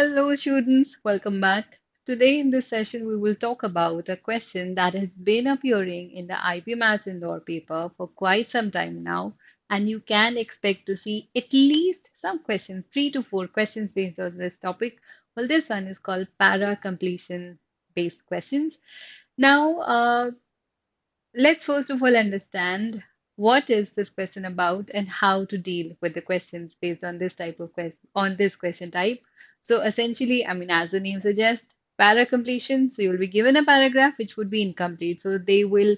Hello, students. Welcome back. Today, in this session, we will talk about a question that has been appearing in the IPMAT indoor paper for quite some time now, and you can expect to see at least some questions, 3 to 4 questions based on this topic. Well, this one is called para completion based questions. Now, let's first of all understand what is this question about and how to deal with the questions based on this type of question on this question type. So essentially, I mean, as the name suggests, para completion. So you will be given a paragraph which would be incomplete. So they will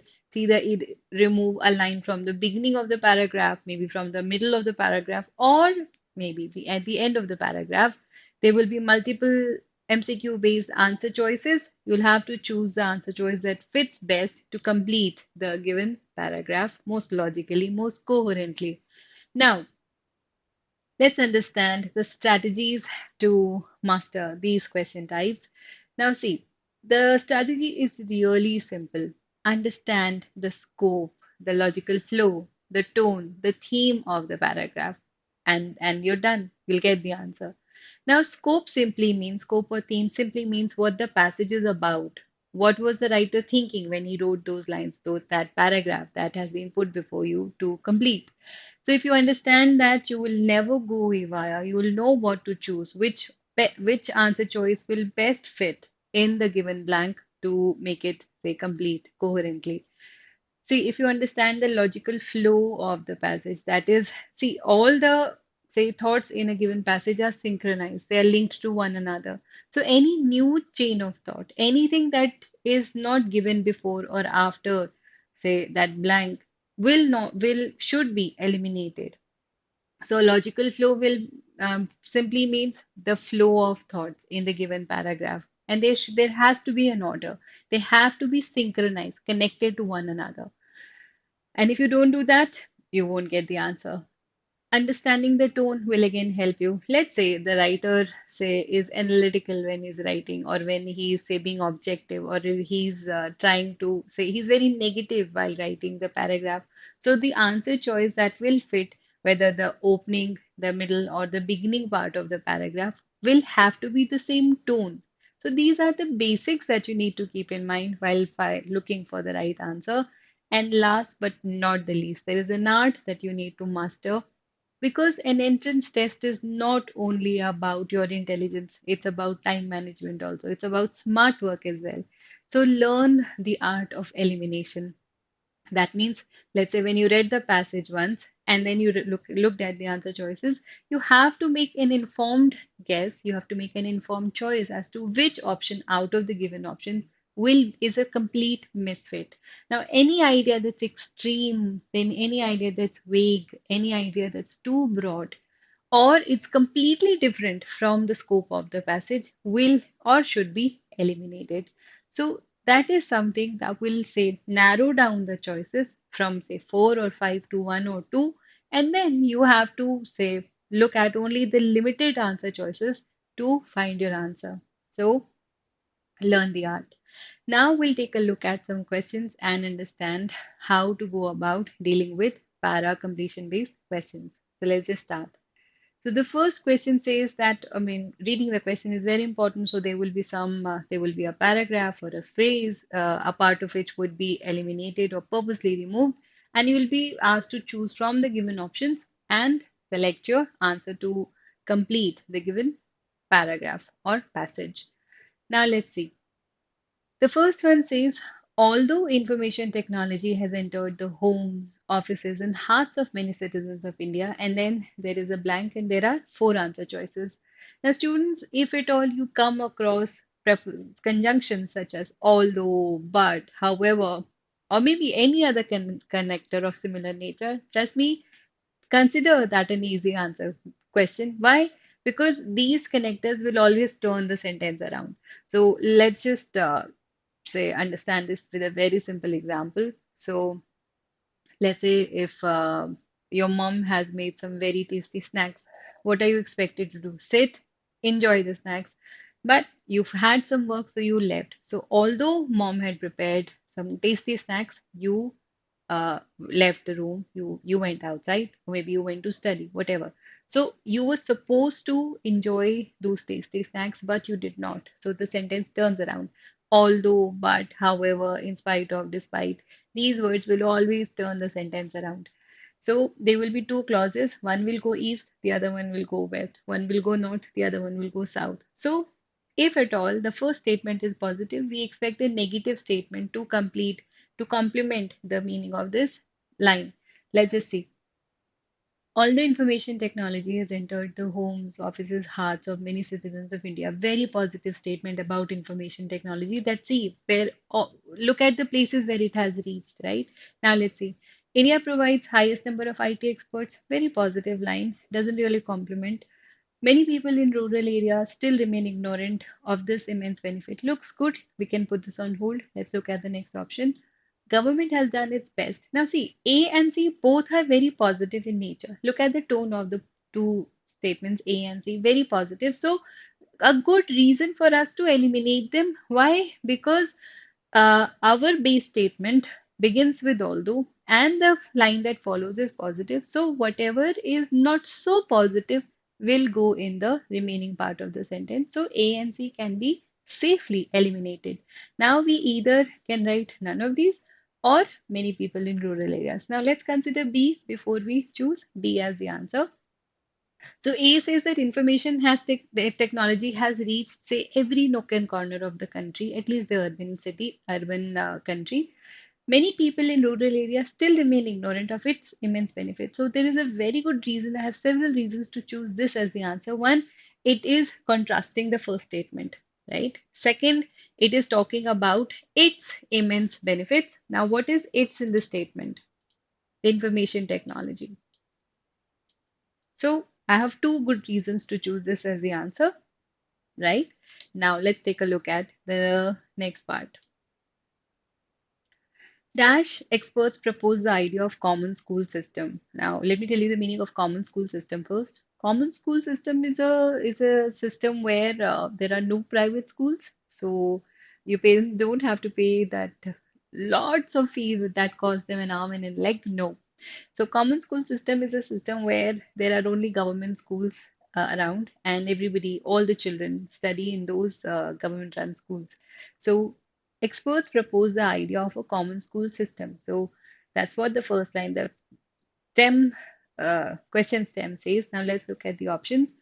remove a line from the beginning of the paragraph, maybe from the middle of the paragraph, or maybe at the end of the paragraph. There will be multiple MCQ based answer choices. You'll have to choose the answer choice that fits best to complete the given paragraph most logically, most coherently. Now, let's understand the strategies to master these question types. Now, see, the strategy is really simple. Understand the scope, the logical flow, the tone, the theme of the paragraph, and you're done. You'll get the answer. Now, scope or theme simply means what the passage is about. What was the writer thinking when he wrote those lines, that paragraph that has been put before you to complete? So if you understand that, you will never go haywire. You will know what to choose, which answer choice will best fit in the given blank to make it say complete coherently. See, if you understand the logical flow of the passage, that is, see, all the say thoughts in a given passage are synchronized, they are linked to one another. So any new chain of thought, anything that is not given before or after, say that blank, will should be eliminated. So logical flow will simply means the flow of thoughts in the given paragraph, and there has to be an order. They have to be synchronized, connected to one another. And if you don't do that, you won't get the answer. Understanding the tone will again help you. Let's say the writer say is analytical when he's writing, or when he's say being objective, or if he's trying to say he's very negative while writing the paragraph. So the answer choice that will fit whether the opening, the middle, or the beginning part of the paragraph will have to be the same tone. So these are the basics that you need to keep in mind while looking for the right answer. And last but not the least, there is an art that you need to master, because an entrance test is not only about your intelligence, it's about time management also. It's about smart work as well. So learn the art of elimination. That means, let's say when you read the passage once and then you looked at the answer choices, you have to make an informed guess, you have to make an informed choice as to which option out of the given option will is a complete misfit. Now, any idea that's extreme, then any idea that's vague, any idea that's too broad, or it's completely different from the scope of the passage will or should be eliminated. So that is something that will say narrow down the choices from say 4 or 5 to 1 or 2, and then you have to say look at only the limited answer choices to find your answer. So learn the art. Now we'll take a look at some questions and understand how to go about dealing with para completion based questions. So let's just start. So the first question says that, I mean, reading the question is very important. So there will be a paragraph or a phrase, a part of which would be eliminated or purposely removed, and you will be asked to choose from the given options and select your answer to complete the given paragraph or passage. Now let's see. The first one says, although information technology has entered the homes, offices, and hearts of many citizens of India, and then there is a blank and there are 4 answer choices. Now, students, if at all you come across conjunctions such as although, but, however, or maybe any other connector of similar nature, trust me, consider that an easy answer question. Why? Because these connectors will always turn the sentence around. So let's just say understand this with a very simple example. So let's say if your mom has made some very tasty snacks, what are you expected to do? Sit, enjoy the snacks, but you've had some work, so you left. So although mom had prepared some tasty snacks, you left the room, you went outside, or maybe you went to study, whatever. So you were supposed to enjoy those tasty snacks, but you did not. So the sentence turns around. Although, but, however, in spite of, despite, these words will always turn the sentence around. So there will be two clauses. One will go east, the other one will go west. One will go north, the other one will go south. So if at all the first statement is positive, we expect a negative statement to complement the meaning of this line. Let's just see. Although information technology has entered the homes, offices, hearts of many citizens of India, very positive statement about information technology. That see where look at the places where it has reached, right? Now let's see. India provides highest number of IT experts. Very positive line. Doesn't really compliment. Many people in rural areas still remain ignorant of this immense benefit. Looks good. We can put this on hold. Let's look at the next option. Government has done its best. Now, see, A and C both are very positive in nature. Look at the tone of the two statements, A and C, very positive. So, a good reason for us to eliminate them. Why? Because our base statement begins with although, and the line that follows is positive. So, whatever is not so positive will go in the remaining part of the sentence. So, A and C can be safely eliminated. Now, we either can write none of these or many people in rural areas. Now, let's consider B before we choose D as the answer. So A says that information has the technology has reached, say, every nook and corner of the country, at least the urban country. Many people in rural areas still remain ignorant of its immense benefits. So there is a very good reason. I have several reasons to choose this as the answer. One, it is contrasting the first statement, right? Second, it is talking about its immense benefits. Now, what is its in the statement? Information technology. So I have two good reasons to choose this as the answer, right? Now let's take a look at the next part. Dash experts propose the idea of common school system. Now let me tell you the meaning of common school system first. Common school system is a system where there are no private schools, so your parents don't have to pay that lots of fees that cost them an arm and a leg. No, so common school system is a system where there are only government schools around, and everybody, all the children study in those government run schools. So experts propose the idea of a common school system. So that's what the first line, the stem question stem says. Now let's look at the options.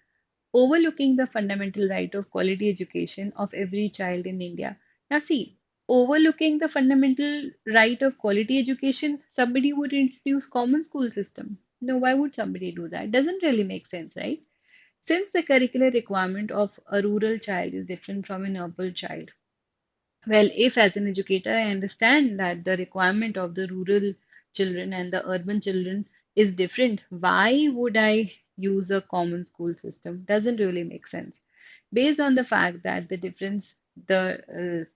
Overlooking the fundamental right of quality education of every child in India. Now, see, overlooking the fundamental right of quality education, somebody would introduce common school system. No, why would somebody do that? Doesn't really make sense, right? Since the curricular requirement of a rural child is different from an urban child, well, if as an educator I understand that the requirement of the rural children and the urban children is different, why would I use a common school system? Doesn't really make sense. Based on the fact that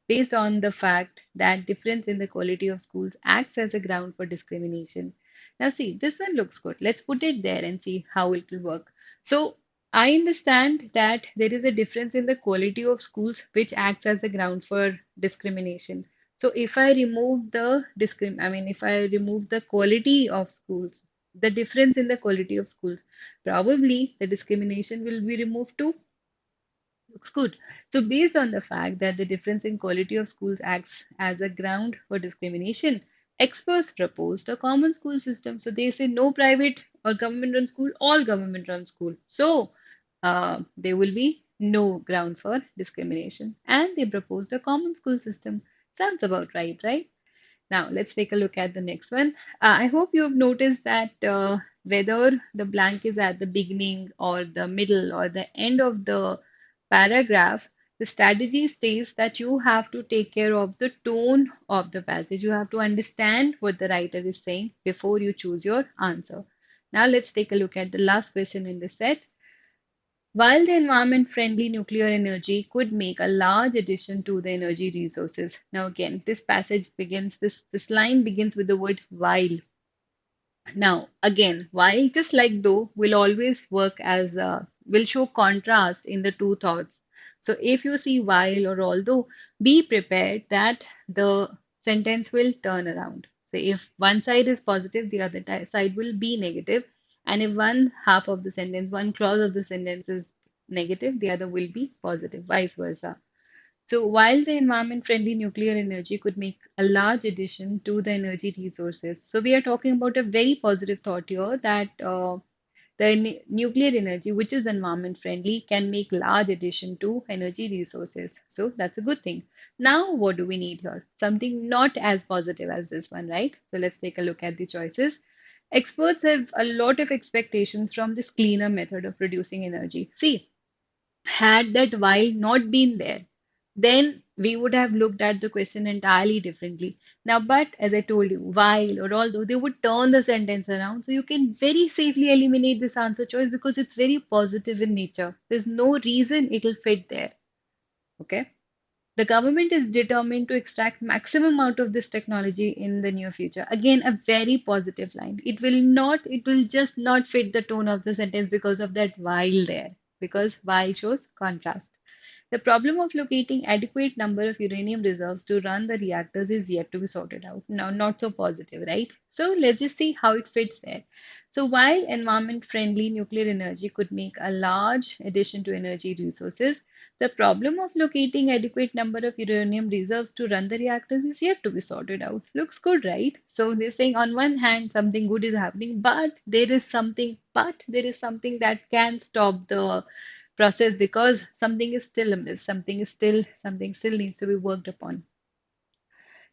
based on the fact that difference in the quality of schools acts as a ground for discrimination. Now, see, this one looks good. Let's put it there and see how it will work. So, I understand that there is a difference in the quality of schools which acts as a ground for discrimination. So if I remove if I remove the quality of schools, the difference in the quality of schools, probably the discrimination will be removed too. Looks good. So, based on the fact that the difference in quality of schools acts as a ground for discrimination, experts proposed a common school system. So, they say no private or government run school, all government run school. So, there will be no grounds for discrimination. And they proposed a common school system. Sounds about right, right? Now, let's take a look at the next one. I hope you have noticed that whether the blank is at the beginning or the middle or the end of the paragraph, the strategy states that you have to take care of the tone of the passage. You have to understand what the writer is saying before you choose your answer. Now, let's take a look at the last question in the set. While the environment-friendly nuclear energy could make a large addition to the energy resources. Now again, this line begins with the word while. Now again, while just like though will always will show contrast in the two thoughts. So if you see while or although, be prepared that the sentence will turn around. So if one side is positive, the other side will be negative. And if one half of the sentence, one clause of the sentence is negative, the other will be positive, vice versa. So while the environment-friendly nuclear energy could make a large addition to the energy resources, so we are talking about a very positive thought here that the nuclear energy, which is environment friendly, can make large addition to energy resources. So that's a good thing. Now, what do we need here? Something not as positive as this one, right? So let's take a look at the choices. Experts have a lot of expectations from this cleaner method of producing energy. See, had that while not been there, then we would have looked at the question entirely differently. Now, but as I told you, while or although they would turn the sentence around, so you can very safely eliminate this answer choice because it's very positive in nature. There's no reason it'll fit there. Okay. The government is determined to extract maximum out of this technology in the near future. Again, a very positive line. It will just not fit the tone of the sentence because of that while there, because while shows contrast. The problem of locating adequate number of uranium reserves to run the reactors is yet to be sorted out. Now, not so positive, right? So let's just see how it fits there. So while environment-friendly nuclear energy could make a large addition to energy resources, the problem of locating adequate number of uranium reserves to run the reactors is yet to be sorted out. Looks good, right? So they're saying on one hand something good is happening, but there is something that can stop the process because something is still amiss, something still needs to be worked upon.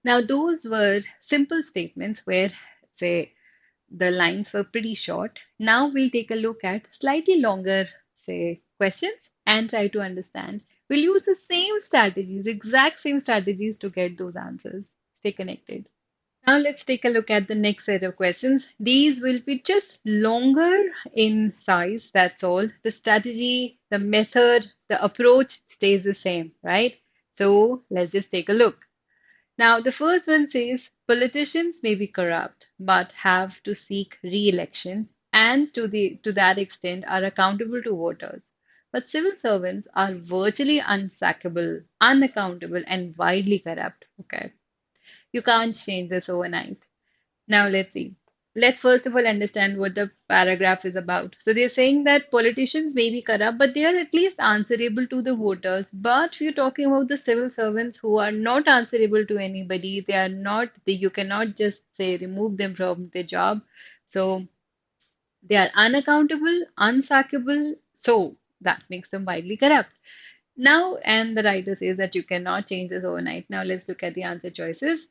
Now, those were simple statements where, say, the lines were pretty short. Now we'll take a look at slightly longer, say, questions and try to understand. We'll use the same strategies, exact same strategies to get those answers. Stay connected. Now let's take a look at the next set of questions. These will be just longer in size, that's all. The strategy, the method, the approach stays the same, right? So let's just take a look. Now, the first one says politicians may be corrupt, but have to seek re-election and to that extent are accountable to voters. But civil servants are virtually unsackable, unaccountable, and widely corrupt. Okay. You can't change this overnight. Now let's see. Let's first of all understand what the paragraph is about. So they're saying that politicians may be corrupt, but they are at least answerable to the voters. But we're talking about the civil servants who are not answerable to anybody. They are not, you cannot just say remove them from their job. So they are unaccountable, unsackable. So that makes them widely corrupt. Now, and the writer says that you cannot change this overnight. Now, let's look at the answer choices.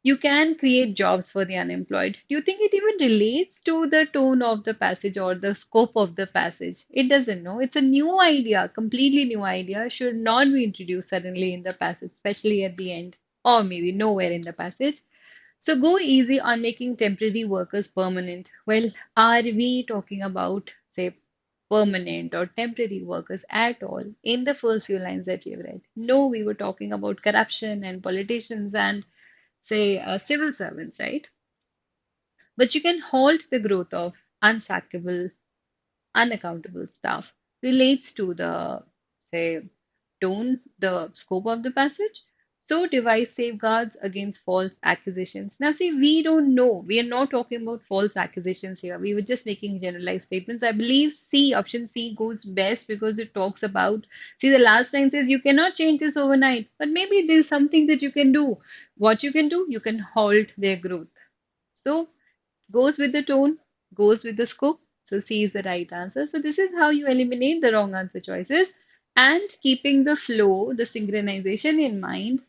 You can create jobs for the unemployed. Do you think it even relates to the tone of the passage or the scope of the passage? It doesn't know. It's a new idea, completely new idea, should not be introduced suddenly in the passage, especially at the end, or maybe nowhere in the passage. So go easy on making temporary workers permanent. Well, are we talking about, say, permanent or temporary workers at all in the first few lines that we have read? No, we were talking about corruption and politicians and, say, civil servants, right? But you can halt the growth of unsackable, unaccountable staff relates to the, say, tone, the scope of the passage. So devise safeguards against false accusations. Now, see, we don't know. We are not talking about false accusations here. We were just making generalized statements. I believe C, option C goes best because it talks about, see, the last line says you cannot change this overnight, but maybe there's something that you can do. What you can do, you can halt their growth. So goes with the tone, goes with the scope. So C is the right answer. So this is how you eliminate the wrong answer choices. And keeping the flow, the synchronization in mind,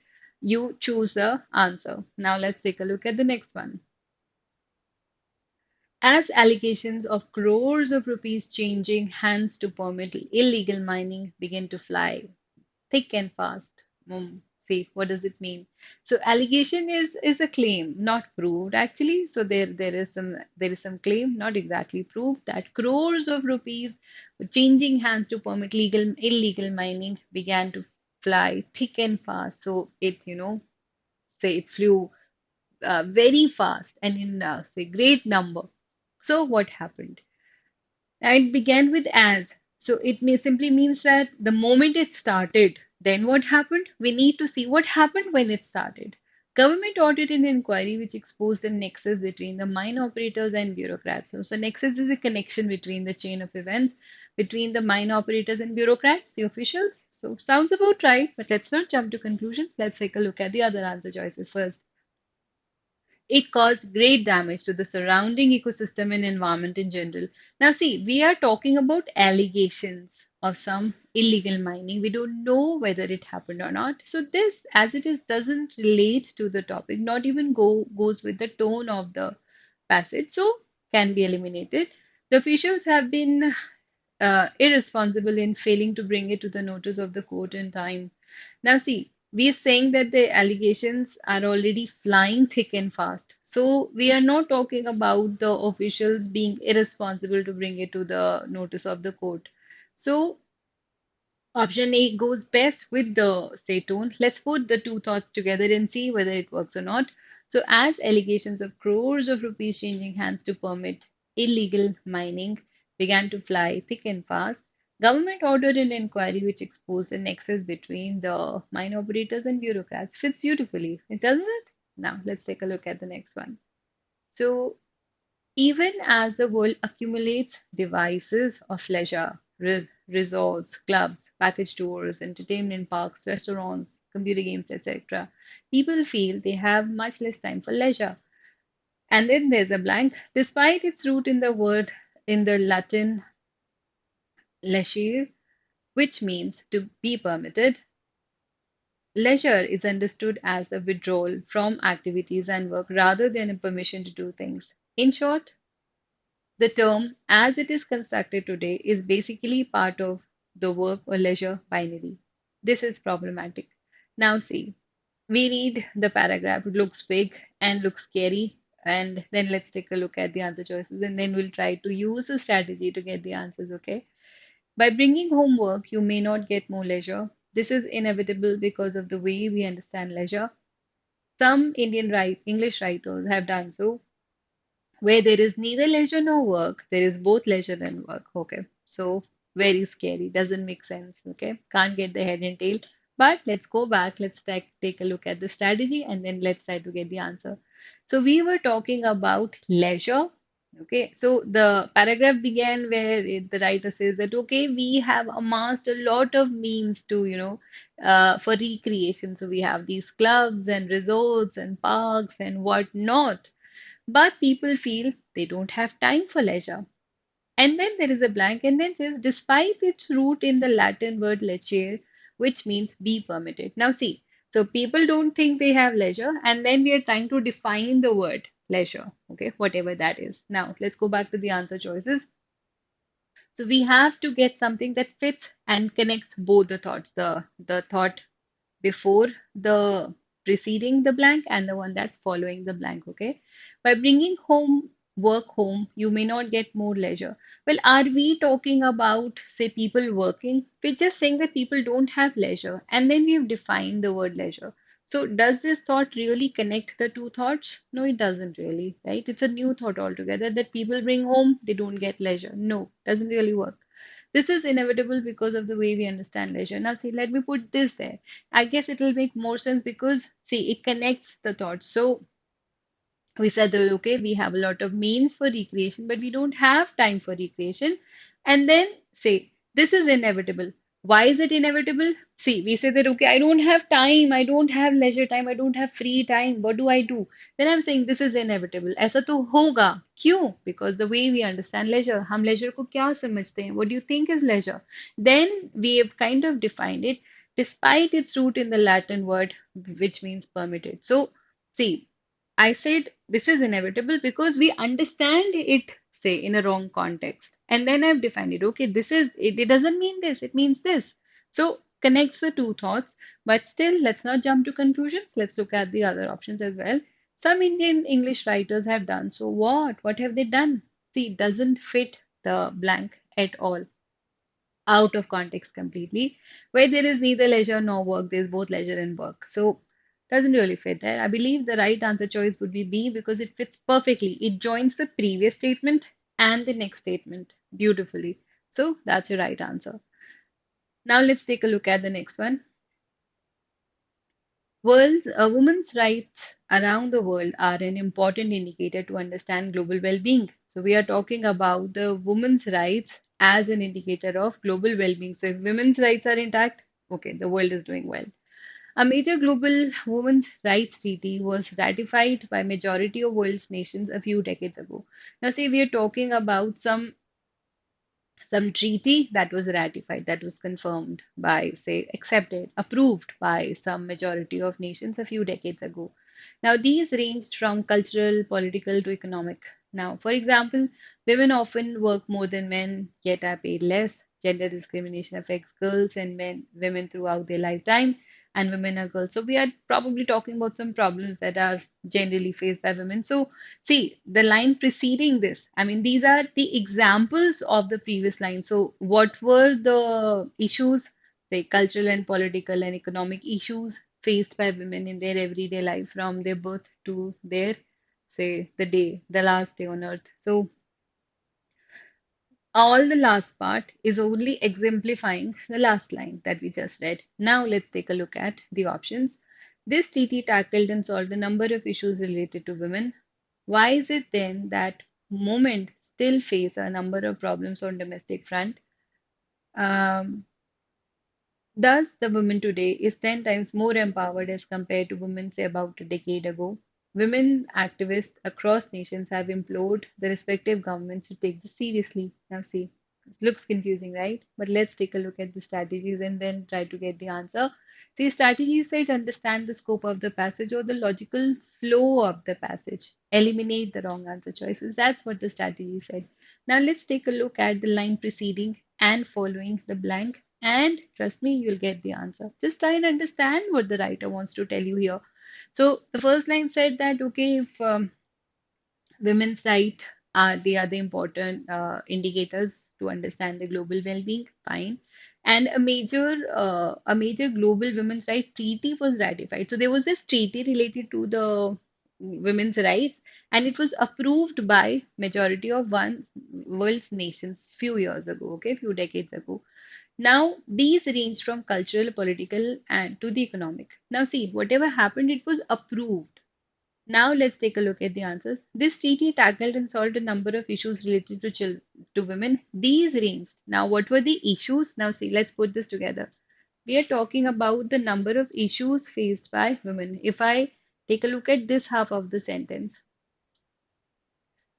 you choose the answer. Now let's take a look at the next one. As allegations of crores of rupees changing hands to permit illegal mining begin to fly thick and fast. See, what does it mean? So allegation is a claim, not proved actually. So there is some claim, not exactly proved, that crores of rupees changing hands to permit illegal mining began to fly thick and fast. So it say it flew very fast and in say great number. So what happened? It began with as. So it may simply means that the moment it started, then what happened? We need to see what happened when it started. Government audit and inquiry which exposed the nexus between the mine operators and bureaucrats. So nexus is a connection between the chain of events between the mine operators and bureaucrats, the officials. So sounds about right, but let's not jump to conclusions. Let's take a look at the other answer choices first. It caused great damage to the surrounding ecosystem and environment in general. Now, see, we are talking about allegations of some illegal mining. We don't know whether it happened or not. So, this, as it is, doesn't relate to the topic, not even goes with the tone of the passage, so can be eliminated. The officials have been irresponsible in failing to bring it to the notice of the court in time. Now, see, we are saying that the allegations are already flying thick and fast. So, we are not talking about the officials being irresponsible to bring it to the notice of the court. So, option A goes best with the say tone. Let's put the two thoughts together and see whether it works or not. So, as allegations of crores of rupees changing hands to permit illegal mining began to fly thick and fast, government ordered an inquiry which exposed the nexus between the mine operators and bureaucrats. Fits beautifully, it doesn't it? Now, let's take a look at the next one. So, even as the world accumulates devices of leisure, resorts, clubs, package tours, entertainment parks, restaurants, computer games, etc., people feel they have much less time for leisure. And then there's a blank. Despite its root in the word in the Latin leisure, which means to be permitted, leisure is understood as a withdrawal from activities and work rather than a permission to do things. In short, the term, as it is constructed today, is basically part of the work or leisure binary. This is problematic. Now, see, we read the paragraph, it looks big and looks scary, and then let's take a look at the answer choices, and then we'll try to use a strategy to get the answers, okay? By bringing home work, you may not get more leisure. This is inevitable because of the way we understand leisure. Some English writers have done so, where there is neither leisure nor work, there is both leisure and work. Okay, so very scary, doesn't make sense. Okay, can't get the head and tail. But let's go back, let's take a look at the strategy and then let's try to get the answer. So, we were talking about leisure. Okay, so the paragraph began where the writer says that, okay, we have amassed a lot of means to, for recreation. So, we have these clubs and resorts and parks and whatnot, but people feel they don't have time for leisure. And then there is a blank and then says, despite its root in the Latin word lecere, which means be permitted. Now, see, so people don't think they have leisure, and then we are trying to define the word leisure, okay, whatever that is. Now, let's go back to the answer choices. So, we have to get something that fits and connects both the thoughts, the thought before the preceding the blank and the one that's following the blank. Okay, by bringing home work home, you may not get more leisure. Well, are we talking about, say, people working? We're just saying that people don't have leisure, and then we've defined the word leisure. So does this thought really connect the two thoughts? No, it doesn't really, right? It's a new thought altogether that people bring home, they don't get leisure. No, doesn't really work. This is inevitable because of the way we understand leisure. Now, see, let me put this there. I guess it will make more sense because, see, it connects the thoughts. So, we said that, okay, we have a lot of means for recreation, but we don't have time for recreation. And then say, this is inevitable. Why is it inevitable? See, we say that, okay, I don't have time, I don't have leisure time, I don't have free time. What do I do? Then I'm saying this is inevitable. ऐसा तो होगा. क्यों? Because the way we understand leisure, हम leisure को क्या समझते हैं? What do you think is leisure? Then we have kind of defined it despite its root in the Latin word, which means permitted. So, see, I said this is inevitable because we understand it, say, in a wrong context. And then I've defined it. Okay, this is it, it doesn't mean this, it means this. So connects the two thoughts, but still, let's not jump to conclusions. Let's look at the other options as well. Some Indian English writers have done so. What? What have they done? See, it doesn't fit the blank at all, out of context completely. Where there is neither leisure nor work, there's both leisure and work. So doesn't really fit there. I believe the right answer choice would be B because it fits perfectly. It joins the previous statement and the next statement beautifully. So that's your right answer. Now let's take a look at the next one. Women's rights around the world are an important indicator to understand global well-being. So we are talking about the women's rights as an indicator of global well-being. So if women's rights are intact, okay, the world is doing well. A major global women's rights treaty was ratified by majority of world's nations a few decades ago. Now, see, we are talking about some treaty that was ratified, that was confirmed by, say, accepted, approved by some majority of nations a few decades ago. Now, these ranged from cultural, political to economic. Now, for example, women often work more than men, yet are paid less. Gender discrimination affects girls and women throughout their lifetime, and women are girls. So, we are probably talking about some problems that are generally faced by women. So, see, the line preceding this, I mean, these are the examples of the previous line. So, what were the issues, say, cultural and political and economic issues faced by women in their everyday life from their birth to their, say, the last day on earth? So, all the last part is only exemplifying the last line that we just read. Now, let's take a look at the options. This treaty tackled and solved a number of issues related to women. Why is it then that women still face a number of problems on domestic front? Um, Thus, the woman today is 10 times more empowered as compared to women, say, about a decade ago. Women activists across nations have implored the respective governments to take this seriously. Now, see, it looks confusing, right? But let's take a look at the strategies and then try to get the answer. See, strategies said understand the scope of the passage or the logical flow of the passage, eliminate the wrong answer choices. That's what the strategy said. Now, let's take a look at the line preceding and following the blank, and trust me, you'll get the answer. Just try and understand what the writer wants to tell you here. So the first line said that, okay, if women's rights are the other important indicators to understand the global well-being, fine. And a major global women's rights treaty was ratified. So there was this treaty related to the women's rights, and it was approved by majority of one world's nations few years ago, okay, few decades ago. Now, these range from cultural, political, and to the economic. Now, see, whatever happened, it was approved. Now, let's take a look at the answers. This treaty tackled and solved a number of issues related to women. These ranged. Now, what were the issues? Now, see, let's put this together. We are talking about the number of issues faced by women. If I take a look at this half of the sentence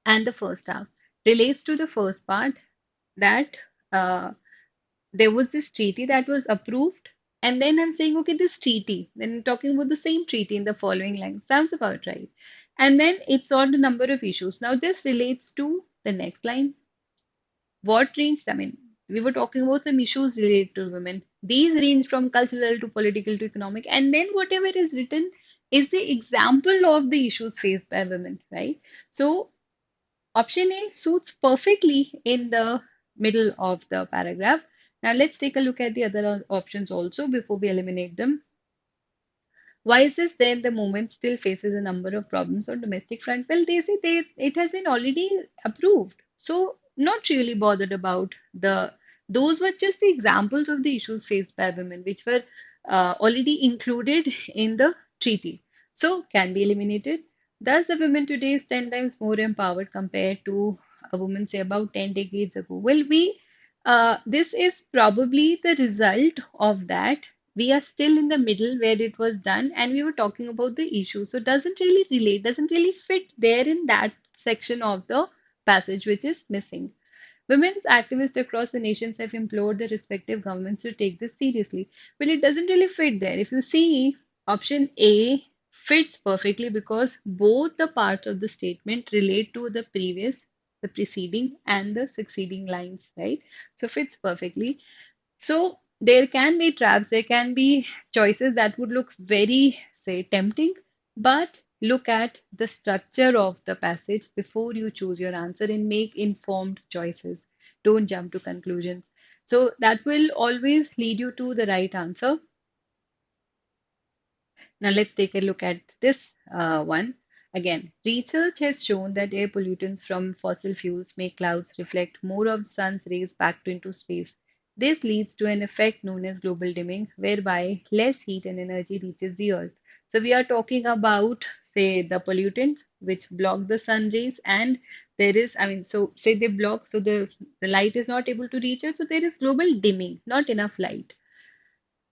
and the first half, relates to the first part that uh, there was this treaty that was approved, and then I'm saying, okay, this treaty, then talking about the same treaty in the following line, sounds about right. And then it solved a number of issues. Now, this relates to the next line. What ranged? I mean, we were talking about some issues related to women. These range from cultural to political to economic, and then whatever is written is the example of the issues faced by women, right? So option A suits perfectly in the middle of the paragraph. Now let's take a look at the other options also before we eliminate them. Why is this then the movement still faces a number of problems on domestic front? Well, they say it has been already approved. So not really bothered about those were just the examples of the issues faced by women, which were already included in the treaty. So can be eliminated. Thus, the women today is 10 times more empowered compared to a woman, say, about 10 decades ago. Well, this is probably the result of that. We are still in the middle where it was done, and we were talking about the issue. So, doesn't really relate, doesn't really fit there in that section of the passage, which is missing. Women's activists across the nations have implored the respective governments to take this seriously. Well, it doesn't really fit there. If you see, option A fits perfectly because both the parts of the statement relate to the preceding, and the succeeding lines, right? So fits perfectly. So there can be traps, there can be choices that would look very, say, tempting, but look at the structure of the passage before you choose your answer and make informed choices. Don't jump to conclusions. So that will always lead you to the right answer. Now let's take a look at this one. Again, research has shown that air pollutants from fossil fuels make clouds reflect more of the sun's rays back into space. This leads to an effect known as global dimming, whereby less heat and energy reaches the earth. So we are talking about, say, the pollutants which block the sun rays, and there is, I mean, so say they block, so the light is not able to reach it, so there is global dimming, not enough light.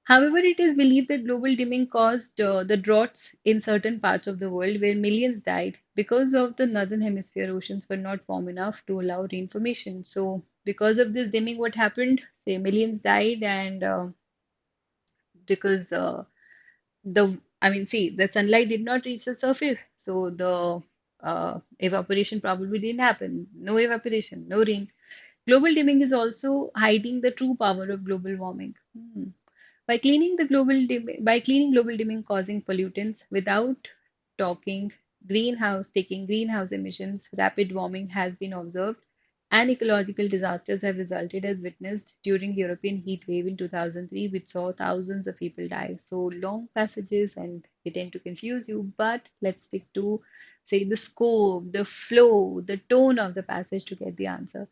However, it is believed that global dimming caused the droughts in certain parts of the world where millions died because of the northern hemisphere oceans were not warm enough to allow rain formation. So, because of this dimming, what happened? Say millions died, and because I mean, see, the sunlight did not reach the surface, so the evaporation probably didn't happen. No evaporation, no rain. Global dimming is also hiding the true power of global warming. By cleaning global dimming causing pollutants without taking greenhouse emissions, rapid warming has been observed and ecological disasters have resulted as witnessed during European heat wave in 2003, which saw thousands of people die. So long passages and they tend to confuse you, but let's stick to say the scope, the flow, the tone of the passage to get the answer.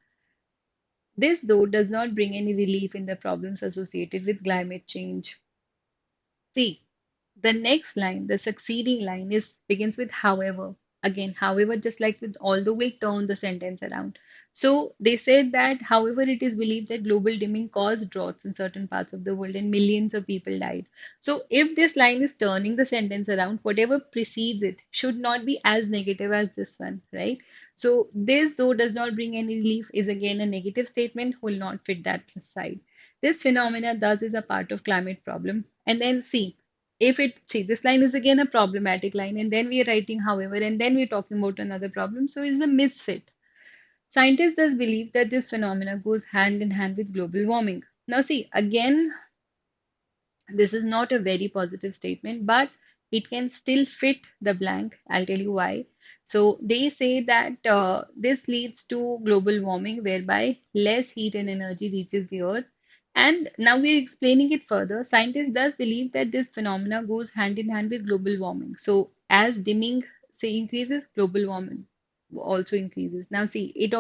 This, though, does not bring any relief in the problems associated with climate change. See, the next line, the succeeding line, is begins with however. Again, however, just like with although will turn the sentence around. So they said that, however, it is believed that global dimming caused droughts in certain parts of the world and millions of people died. So if this line is turning the sentence around, whatever precedes it should not be as negative as this one, right? So this, though, does not bring any relief, is again a negative statement, will not fit that side. This phenomena thus is a part of climate problem. And then see, if it see this line is again a problematic line, and then we are writing however, and then we're talking about another problem. So it's a misfit. Scientists thus believe that this phenomena goes hand in hand with global warming. Now see, again, this is not a very positive statement, but it can still fit the blank. I'll tell you why. So they say that this leads to global warming, whereby less heat and energy reaches the earth. And now we're explaining it further. Scientists thus believe that this phenomena goes hand in hand with global warming. So as dimming say increases, global warming also increases. Now see, it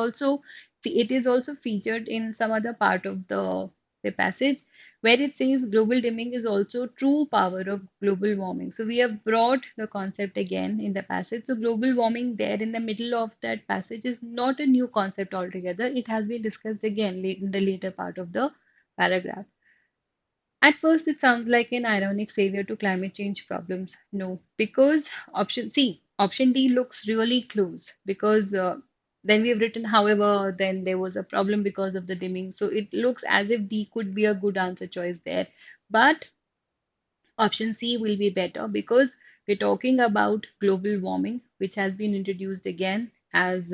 is also featured in some other part of the passage where it says global dimming is also true power of global warming. So we have brought the concept again in the passage. So global warming there in the middle of that passage is not a new concept altogether. It has been discussed again in the later part of the paragraph. At first, it sounds like an ironic savior to climate change problems. No, because option D looks really close because then we have written, however, then there was a problem because of the dimming. So it looks as if D could be a good answer choice there. But option C will be better because we're talking about global warming, which has been introduced again as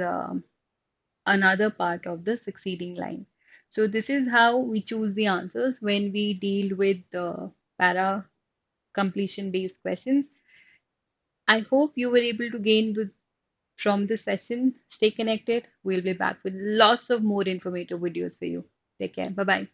another part of the succeeding line. So this is how we choose the answers when we deal with the para completion based questions. I hope you were able to gain from this session. Stay connected. We'll be back with lots of more informative videos for you. Take care. Bye bye.